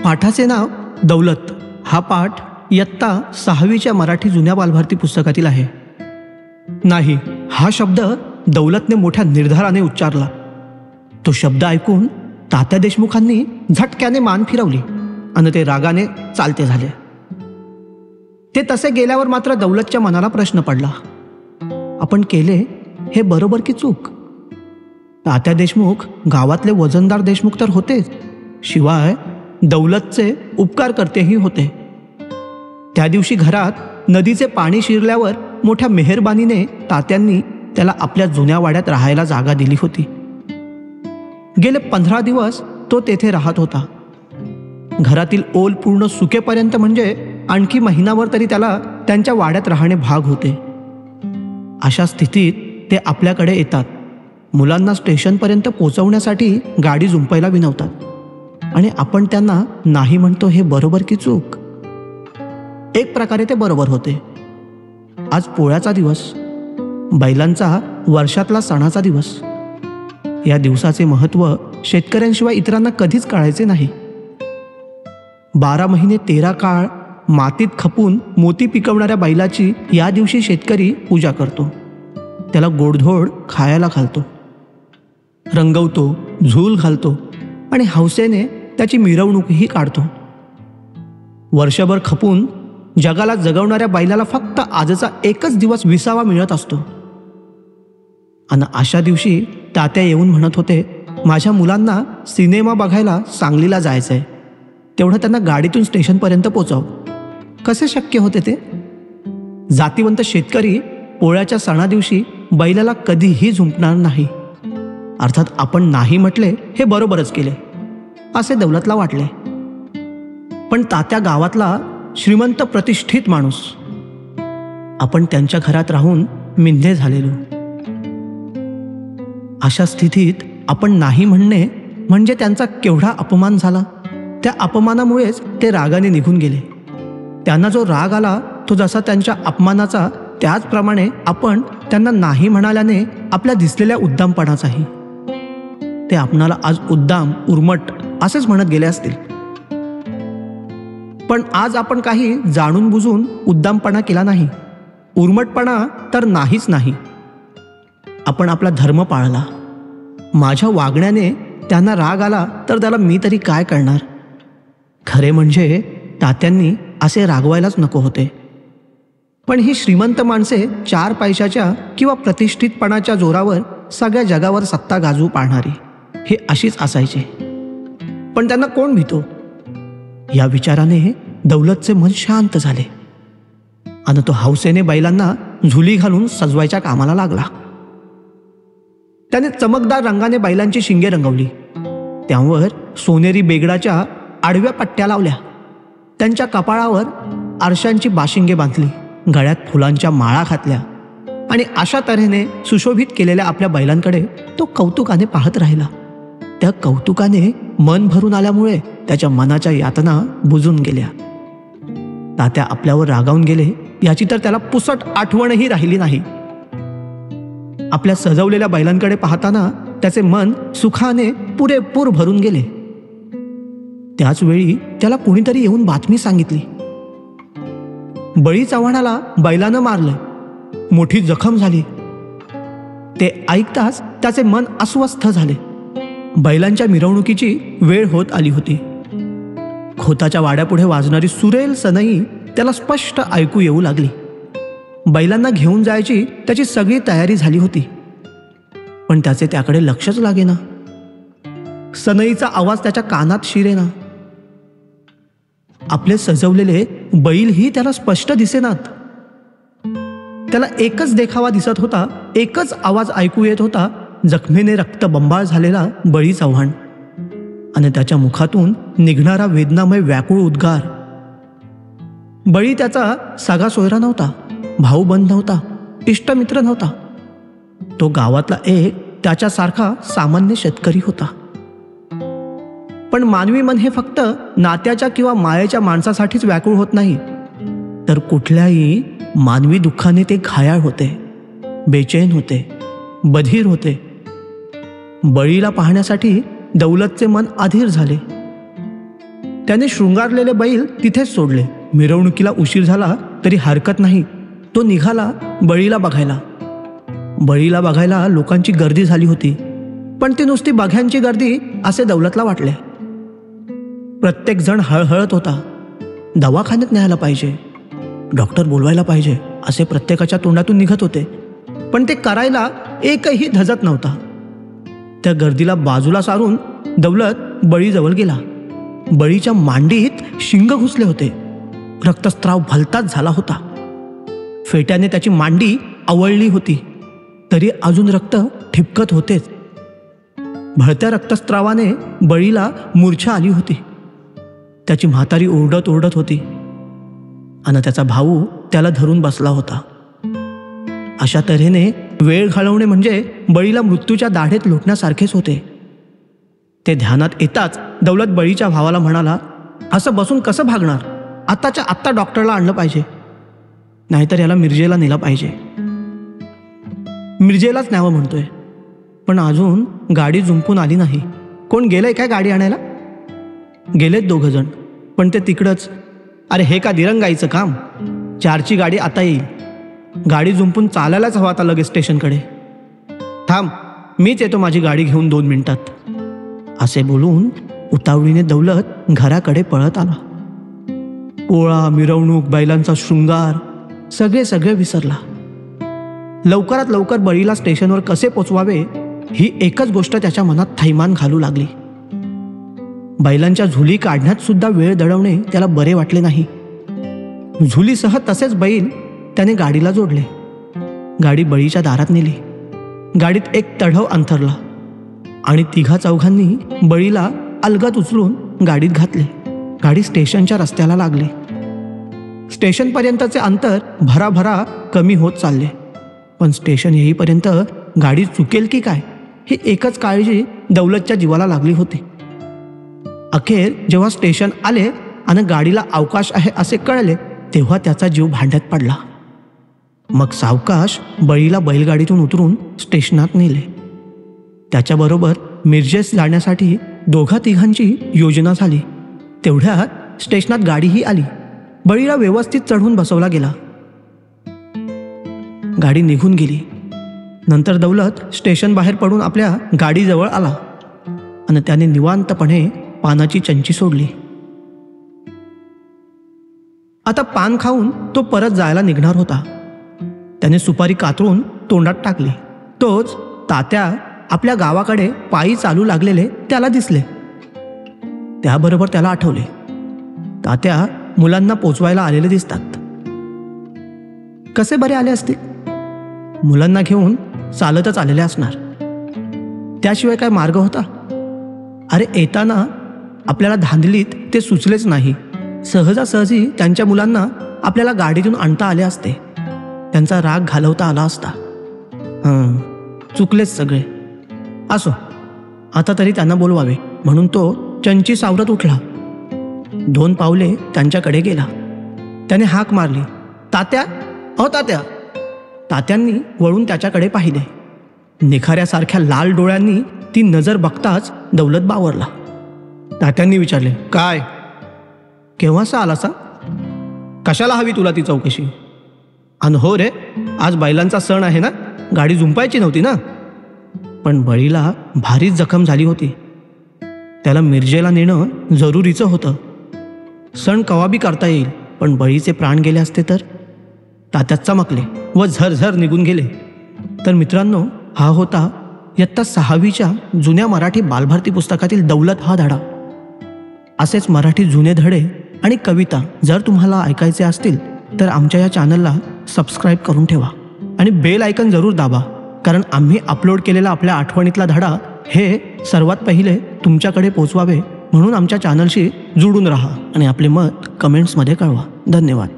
पाठाचे नाव दौलत. हा पाठ इयत्ता 6वीच्या मराठी जुन्या बालभारती पुस्तकातील आहे. नाही, हा शब्द दौलतने मोठ्या निर्धाराने उच्चारला. तो शब्द ऐकून तात्या देशमुखांनी झटक्याने मान फिरवली आणि ते रागाने चालते झाले. ते तसे गेल्यावर मात्र दौलतच्या मनाला प्रश्न पडला, आपण केले हे बरोबर की चूक? तात्या देशमुख गावातले वजनदार देशमुख तर होतेच, शिवाय दौलतचे उपकार करतेही होते. त्या दिवशी घरात नदीचे पाणी शिरल्यावर मोठ्या मेहरबानीने तात्यांनी त्याला आपल्या जुन्या वाड्यात राहायला जागा दिली होती. गेले 15 दिवस तो तेथे राहत होता. घरातील ओल पूर्ण सुकेपर्यंत म्हणजे आणखी महिनाभर तरी त्याला त्यांच्या वाड्यात राहणे भाग होते. अशा स्थितीत ते आपल्याकडे येतात. मुलांना स्टेशनपर्यंत पोचवण्यासाठी गाडी जुंपायला विनवतात आणि आपण त्यांना नाही म्हणतो हे बरोबर की चूक? एक प्रकारे ते बरोबर होते. आज पोळ्याचा दिवस, बैलांचा वर्षातला सणाचा दिवस. या दिवसाचे महत्त्व शेतकऱ्यांशिवाय इतरांना कधीच कळायचे नाही. 12 महिने 13 काळ मातीत खपून मोती पिकवणाऱ्या बैलाची या दिवशी शेतकरी पूजा करतो. त्याला गोडधोड खायला घालतो, रंगवतो, झूल घालतो आणि हौसेने त्याची मिरवणूकही काढतो. वर्षभर खपून जगाला जगवणाऱ्या बैलाला फक्त आजचा एकच दिवस विसावा मिळत असतो. आणि अशा दिवशी तात्या येऊन म्हणत होते, माझ्या मुलांना सिनेमा बघायला सांगलीला जायचंय, तेवढं त्यांना गाडीतून स्टेशनपर्यंत पोचव. कसे शक्य होते ते? जातीवंत शेतकरी पोळ्याच्या सणादिवशी बैलाला कधीही झुंपणार नाही. अर्थात आपण नाही म्हटले हे बरोबरच केले असे दौलतला वाटले. पण तात्या गावातला श्रीमंत प्रतिष्ठित माणूस. आपण त्यांच्या घरात राहून मिंधे झालेलो. अशा स्थितीत आपण नाही म्हणणे म्हणजे त्यांचा केवढा अपमान झाला. त्या अपमानामुळेच ते रागाने निघून गेले. त्यांना जो राग आला तो जसा त्यांच्या अपमानाचा, त्याचप्रमाणे आपण त्यांना नाही म्हणाल्याने आपल्या दिसलेल्या उद्दामपणाचाही. ते आपणाला आज उद्दाम, उर्मट असेच म्हणत गेले असतील. पण आज आपण काही जाणून बुजून उद्दामपणा केला नाही, उर्मटपणा तर नाहीच नाही. आपण आपला धर्म पाळला. माझ्या वागण्याने त्यांना राग आला तर त्याला मी तरी काय करणार? खरे म्हणजे तात्यांनी असे रागवायलाच नको होते. पण ही श्रीमंत माणसे 4 पैशाच्या किंवा प्रतिष्ठितपणाच्या जोरावर सगळ्या जगावर सत्ता गाजवू पाहणारी हे अशीच असायचे. पण त्यांना कोण भीतो? या विचाराने दौलतचे मन शांत झाले आणि तो हौसेने बैलांना झुली घालून सजवायच्या कामाला लागला. त्याने चमकदार रंगाने बैलांची शिंगे रंगवली. त्यावर सोनेरी बेगडाच्या आडव्या पट्ट्या लावल्या. त्यांच्या कपाळावर आरशांची बाशिंगे बांधली, गळ्यात फुलांच्या माळा घातल्या आणि अशा तऱ्हेने सुशोभित केलेल्या आपल्या बैलांकडे तो कौतुकाने पाहत राहिला. त्या कौतुकाने मन भरून आल्यामुळे त्याच्या मनाच्या यातना बुजून गेल्या. तात्या आपल्यावर रागावून गेले याची तर त्याला पुसट आठवणही राहिली नाही. आपल्या सजवलेल्या बैलांकडे पाहताना त्याचे मन सुखाने पुरेपूर भरून गेले. त्याच वेळी त्याला कोणीतरी येऊन बातमी सांगितली, बळी चव्हाणाला बैलानं मारलं, मोठी जखम झाली. ते ऐकताच त्याचे मन अस्वस्थ झाले. बैलांच्या मिरवणुकीची वेळ होत आली होती. खोताच्या वाड्यापुढे वाजणारी सुरेल सनई त्याला स्पष्ट ऐकू येऊ लागली. बैलांना घेऊन जायची त्याची सगळी तयारी झाली होती, पण त्याचे त्याकडे लक्षच लागेना. सनईचा आवाज त्याच्या कानात शिरेना. आपले सजवलेले बैलही त्याला स्पष्ट दिसेनात. त्याला एकच देखावा दिसत होता, एकच आवाज ऐकू येत होता, जखमेने रक्तबंबाळ झालेला बळी चव्हाण आणि त्याच्या मुखातून निघणारा वेदनामय व्याकुळ उद्गार. बळी त्याचा सगा सोयरा नव्हता, भाऊबंध नव्हता, इष्टमित्र नव्हता. तो गावातला एक त्याच्यासारखा सामान्य शेतकरी होता. पण मानवी मन हे फक्त नात्याच्या किंवा मायेच्या माणसासाठीच व्याकुळ होत नाही, तर कुठल्याही मानवी दुःखाने ते घायाळ होते, बेचैन होते, बधीर होते. बळीला पाहण्यासाठी दौलतचे मन अधीर झाले. त्याने शृंगारलेले बैल तिथेच सोडले. मिरवणुकीला उशीर झाला तरी हरकत नाही, तो निघाला बळीला बघायला. बळीला बघायला लोकांची गर्दी झाली होती, पण ती नुसती बघ्यांची गर्दी असे दौलतला वाटले. प्रत्येक जण हळहळत होता. दवाखान्यात न्यायला पाहिजे, डॉक्टर बोलवायला पाहिजे असे प्रत्येकाच्या तोंडातून निघत होते, पण ते करायला एकही धजत नव्हता. त्या गर्दीला बाजूला सारून दौलत बळीजवळ गेला. बळीच्या मांडीत शिंग घुसले होते. रक्तस्राव भलताच झाला होता. फेट्याने त्याची मांडी आवळली होती, तरी अजून रक्त ठिपकत होतेच. भळत्या रक्तस्रावाने बळीला मूर्छा आली होती. त्याची म्हातारी ओरडत ओरडत होती आणि त्याचा भाऊ त्याला धरून बसला होता. अशा तऱ्हेने वेळ घालवणे म्हणजे बळीला मृत्यूच्या दाढेत लोटण्यासारखेच होते. ते ध्यानात येताच दौलत बळीच्या भावाला म्हणाला, असं बसून कसं भागणार? आत्ताच्या आत्ता डॉक्टरला आणलं पाहिजे, नाहीतर याला मिरजेला नेलं पाहिजे. मिरजेलाच न्यावं म्हणतोय, पण अजून गाडी जुंपून आली नाही. कोण गेलंय काय गाडी आणायला? गेलेत 2 जण, पण ते तिकडंच. अरे हे का दिरंगाईचं काम? 4ची गाडी आता येईल. गाडी जुंपून चालायलाच हवा आता लगेच स्टेशनकडे. थांब, मीच येतो माझी गाडी घेऊन 2 मिनिटात. असे बोलून उतावळीने दौलत घराकडे पळत आला. पोळा, मिरवणूक, बैलांचा शृंगार सगळे विसरला. लवकरात लवकर बळीला स्टेशनवर कसे पोचवावे ही एकच गोष्ट त्याच्या मनात थैमान घालू लागली. बैलांच्या झुली काढण्यात सुद्धा वेळ दडवणे त्याला बरे वाटले नाही. झुलीसह तसेच बैल त्याने गाडीला जोडले. गाडी बळीच्या दारात नेली. गाडीत एक तढव अंथरला आणि 3-4 बळीला अलगद उचलून गाडीत घातले. गाडी स्टेशनच्या रस्त्याला लागली. स्टेशनपर्यंतचे अंतर भराभरा कमी होत चालले, पण स्टेशन येईपर्यंत गाडी चुकेल की काय ही एकच काळजी दौलतच्या जीवाला लागली होती. अखेर जेव्हा स्टेशन आले आणि गाडीला अवकाश आहे असे कळले, तेव्हा त्याचा जीव भांड्यात पडला. मग सावकाश बळीला बैलगाडीतून उतरून स्टेशनात नेले. त्याच्याबरोबर मिरजेस जाण्यासाठी 2-3 योजना झाली. तेवढ्यात स्टेशनात गाडीही आली. बळीला व्यवस्थित चढवून बसवला गेला. गाडी निघून गेली. नंतर दौलत स्टेशन बाहेर पडून आपल्या गाडीजवळ आला आणि त्याने निवांतपणे पानाची चंची सोडली. आता पान खाऊन तो परत जायला निघणार होता. त्याने सुपारी कातरून तोंडात टाकली. तोच तात्या आपल्या गावाकडे पायी चालू लागलेले त्याला दिसले. त्याबरोबर त्याला आठवले, तात्या मुलांना पोचवायला आलेले दिसतात. कसे बरे आले असतील? मुलांना घेऊन चालतच आलेले असणार. त्याशिवाय काय मार्ग होता? अरे येताना आपल्याला धांदलीत ते सुचलेच नाही. सहजासहजी त्यांच्या मुलांना आपल्याला गाडीतून आणता आले असते. त्यांचा राग घालवता आला असता. चुकलेच सगळे. असो, आता तरी त्यांना बोलवावे म्हणून तो चंची सावरत उठला. 2 पावले त्यांच्याकडे गेला. त्याने हाक मारली, तात्या, अहो तात्या. तात्यांनी वळून त्याच्याकडे पाहिले. निखाऱ्यासारख्या लाल डोळ्यांनी ती नजर बघताच दौलत बावरला. तात्यांनी विचारले, काय? केव्हासा आलासा? कशाला हवी तुला ती चौकशी? अन हो रे, आज बैलांचा सण आहे ना, गाडी जुंपायची नव्हती ना? पण बळीला भारीच जखम झाली होती. त्याला मिरजेला नेणं जरुरीचं होतं. सण कवाबी करता येईल, पण बळीचे प्राण गेले असते तर? तात्या चमकले व झरझर निघून गेले. तर मित्रांनो, हा होता इयत्ता 6वीच्या जुन्या मराठी बालभारती पुस्तकातील दौलत हा धडा. असेच मराठी जुने धडे आणि कविता जर तुम्हाला ऐकायचे असतील तर आमच्या या चॅनलला सबस्क्राईब करून ठेवा आणि बेल आयकन जरूर दाबा, कारण आम्ही अपलोड केलेला आपल्या आठवणीतला धडा हे सर्वात पहिले तुमच्याकडे पोचवावे म्हणून आमच्या चॅनलशी जोडून राहा आणि आपले मत कमेंट्समध्ये कळवा. धन्यवाद.